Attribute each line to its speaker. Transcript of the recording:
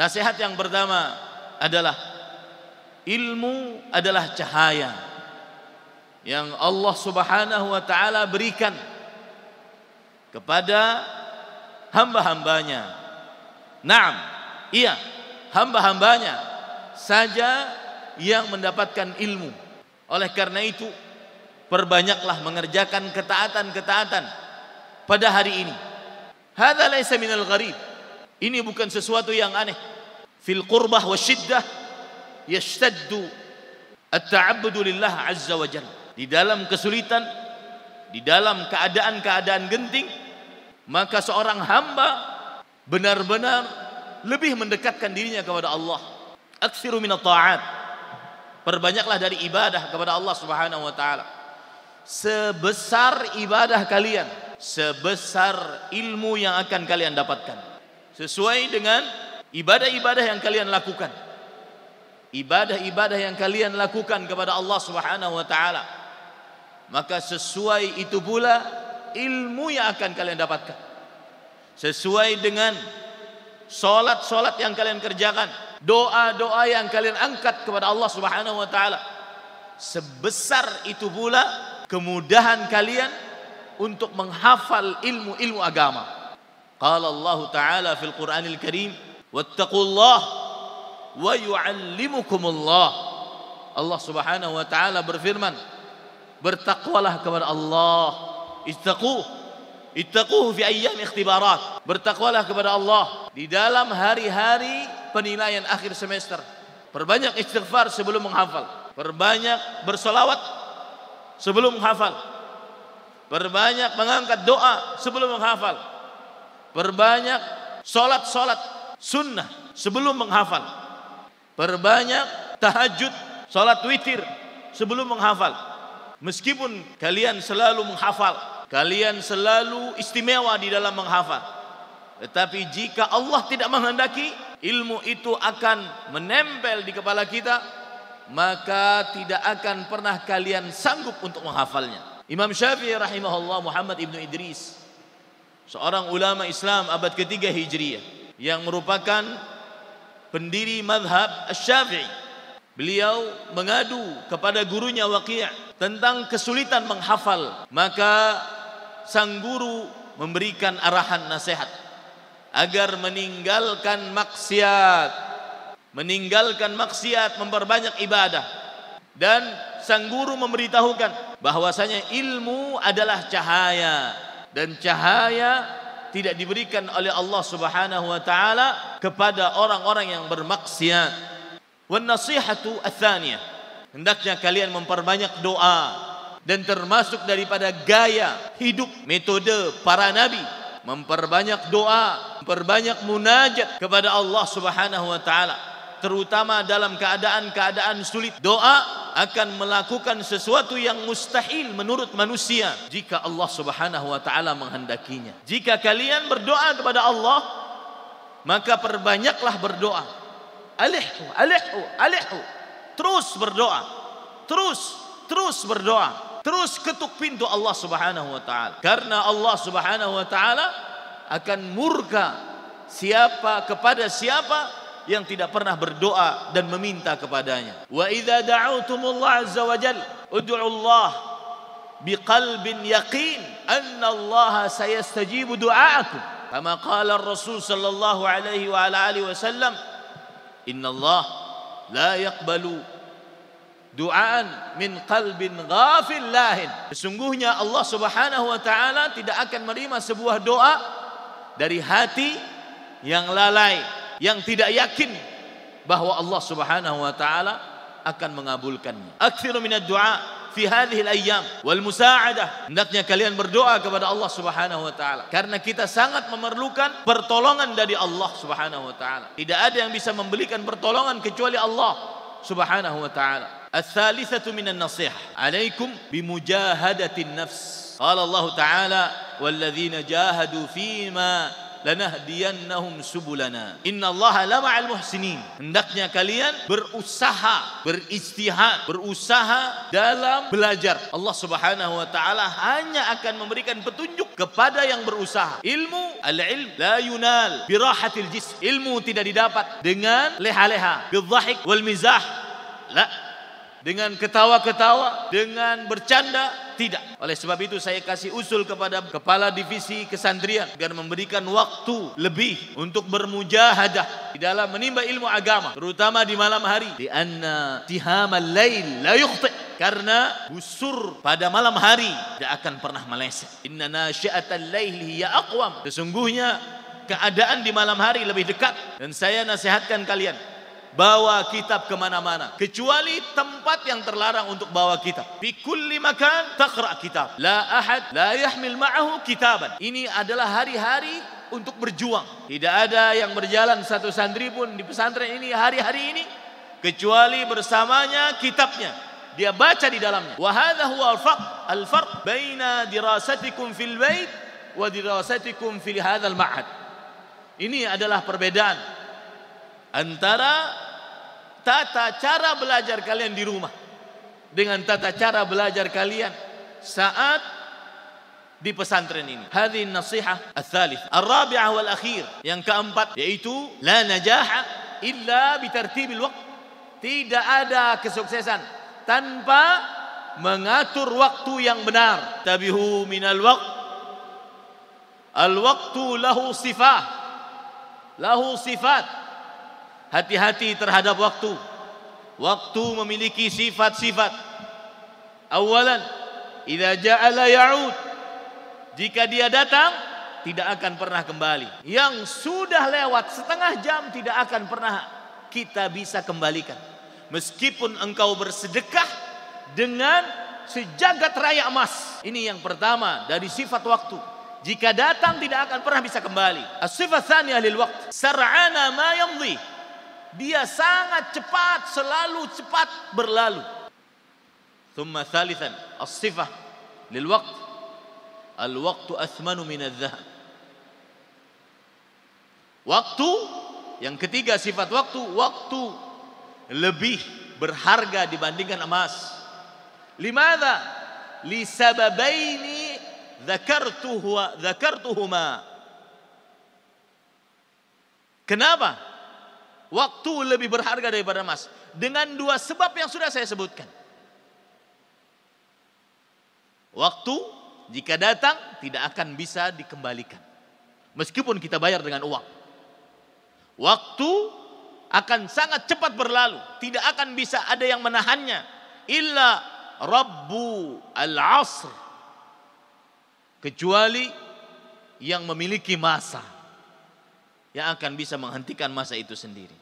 Speaker 1: Nasihat yang pertama adalah ilmu adalah cahaya yang Allah Subhanahu wa taala berikan kepada hamba-hambanya. Naam, iya, hamba-hambanya saja yang mendapatkan ilmu. Oleh karena itu, perbanyaklah mengerjakan ketaatan-ketaatan pada hari ini. Hadza laisa minal gharib. Ini bukan sesuatu yang aneh. Fil qurbah wasyiddah yashtaddu at-ta'abbudu lillah azza wa jalla. Di dalam kesulitan, di dalam keadaan-keadaan genting, maka seorang hamba benar-benar lebih mendekatkan dirinya kepada Allah. Aktsiru minat ta'at. Perbanyaklah dari ibadah kepada Allah Subhanahu wa taala. Sebesar ibadah kalian, sebesar ilmu yang akan kalian dapatkan. Sesuai dengan ibadah-ibadah yang kalian lakukan. Ibadah-ibadah yang kalian lakukan kepada Allah Subhanahu wa taala, maka sesuai itu pula ilmu yang akan kalian dapatkan. Sesuai dengan salat-salat yang kalian kerjakan, doa-doa yang kalian angkat kepada Allah Subhanahu wa taala, sebesar itu pula kemudahan kalian untuk menghafal ilmu-ilmu agama. Qala Allah Ta'ala fil Qur'anil Karim, wattaqullah wa yu'allimukumullah. Allah Subhanahu wa taala berfirman, bertakwalah kepada Allah. Ittaquhu fi ayyam ikhtibarat. Bertakwalah kepada Allah di dalam hari-hari penilaian akhir semester. Perbanyak istighfar sebelum menghafal. Perbanyak bersolawat sebelum menghafal. Perbanyak mengangkat doa sebelum menghafal. Perbanyak solat sunnah sebelum menghafal. Perbanyak tahajud, solat witir sebelum menghafal. Meskipun kalian selalu menghafal, kalian selalu istimewa di dalam menghafal, tetapi jika Allah tidak menghendaki, ilmu itu akan menempel di kepala kita, maka tidak akan pernah kalian sanggup untuk menghafalnya. Imam Syafi'i rahimahullah, Muhammad ibnu Idris, seorang ulama Islam abad ketiga Hijriyah yang merupakan pendiri mazhab Asy-Syafi'i. Beliau mengadu kepada gurunya Waqi' tentang kesulitan menghafal. Maka sang guru memberikan arahan nasihat agar meninggalkan maksiat, memperbanyak ibadah. Dan sang guru memberitahukan bahwasanya ilmu adalah cahaya, dan cahaya tidak diberikan oleh Allah Subhanahu wa taala kepada orang-orang yang bermaksiat. Wan nasihatu ats-tsaniyah, hendaknya kalian memperbanyak doa, dan termasuk daripada gaya hidup metode para nabi, memperbanyak doa, memperbanyak munajat kepada Allah Subhanahu wa taala, terutama dalam keadaan-keadaan sulit. Doa akan melakukan sesuatu yang mustahil menurut manusia jika Allah Subhanahu wa taala menghendakinya. Jika kalian berdoa kepada Allah, maka perbanyaklah berdoa. Alihhu. Terus berdoa. Terus berdoa. Terus ketuk pintu Allah Subhanahu wa taala. Karena Allah Subhanahu wa taala akan murka kepada siapa yang tidak pernah berdoa dan meminta kepadanya. Wa idza da'utumullah azza wa jalla ud'uullah biqalbin yaqin anna Allah sayastajibu du'aakum. Kama qala ar-rasul sallallahu alaihi wa ala alihi wasallam, inna Allah la yaqbalu du'aan min qalbin ghafil lahin. Sesungguhnya Allah Subhanahu wa taala tidak akan menerima sebuah doa dari hati yang lalai, yang tidak yakin bahwa Allah Subhanahu wa taala akan mengabulkannya. Aktsiru minad du'a fi hadhihi al-ayyam wal musa'adah. Hendaknya kalian berdoa kepada Allah Subhanahu wa taala karena kita sangat memerlukan pertolongan dari Allah Subhanahu wa taala. Tidak ada yang bisa memberikan pertolongan kecuali Allah Subhanahu wa taala. Ats-tsalitsatu minan nasihah, 'alaikum bimujahadatin nafs. Qala Allah taala, walladzina jahadu fima lanahdiyannahum subulana innallaha lama'al muhsinin. Hendaknya kalian berusaha, berijtihad, berusaha dalam belajar. Allah Subhanahu wa taala hanya akan memberikan petunjuk kepada yang berusaha. Ilmu, al-ilm la yunal bi rahatil jism. Ilmu tidak didapat dengan leha-leha, bidzahik wal mizah. La, dengan ketawa-ketawa, dengan bercanda, tidak. Oleh sebab itu saya kasih usul kepada kepala divisi kesantrian agar memberikan waktu lebih untuk bermujahadah di dalam menimba ilmu agama, terutama di malam hari. Di anna tihamal lail la yukhti, karena busur pada malam hari tidak akan pernah meleset. Inna nasyi'atal lail hiya aqwam. Sesungguhnya keadaan di malam hari lebih dekat. Dan saya nasihatkan kalian, bawa kitab kemana-mana, kecuali tempat yang terlarang untuk bawa kitab. Fi kulli makan taqra kitab. La ahad la yahmil ma'ahu kitaban. Ini adalah hari-hari untuk berjuang. Tidak ada yang berjalan satu santri pun di pesantren ini hari-hari ini kecuali bersamanya kitabnya. Dia baca di dalamnya. Wa hadha huwa al-farq baina dirasatikum fil bait wa dirasatikum fi hadzal ma'had. Ini adalah perbedaan antara tata cara belajar kalian di rumah dengan tata cara belajar kalian saat di pesantren ini. Hadhihi an-nasihah ats-tsalits, ar-rabi'ah wal akhir, yang keempat, yaitu la najaha illa bi tartibil waqt. Tidak ada kesuksesan tanpa mengatur waktu yang benar. Tabihu minal waqt. Al-waqtu lahu sifat. Lahu sifat. Hati-hati terhadap waktu. Waktu memiliki sifat-sifat. Awalan, idza ja'a la ya'ud. Jika dia datang, tidak akan pernah kembali. Yang sudah lewat setengah jam tidak akan pernah kita bisa kembalikan. Meskipun engkau bersedekah dengan sejagat raya emas. Ini yang pertama dari sifat waktu. Jika datang tidak akan pernah bisa kembali. As-sifat tsaniyah lil waqt, sar'ana ma yamdhi. Dia sangat cepat, selalu cepat berlalu. Thumma thalithan, as-sifah lil waqt, al-waqtu athmanu min adh-dhahab. Waktu, yang ketiga sifat waktu, waktu lebih berharga dibandingkan emas. Limadha? Li sababaini dzakartuhuma. Kenapa waktu lebih berharga daripada emas? Dengan dua sebab yang sudah saya sebutkan. Waktu jika datang tidak akan bisa dikembalikan, meskipun kita bayar dengan uang. Waktu akan sangat cepat berlalu, tidak akan bisa ada yang menahannya. Illa Rabbu al-asr, kecuali yang memiliki masa, yang akan bisa menghentikan masa itu sendiri.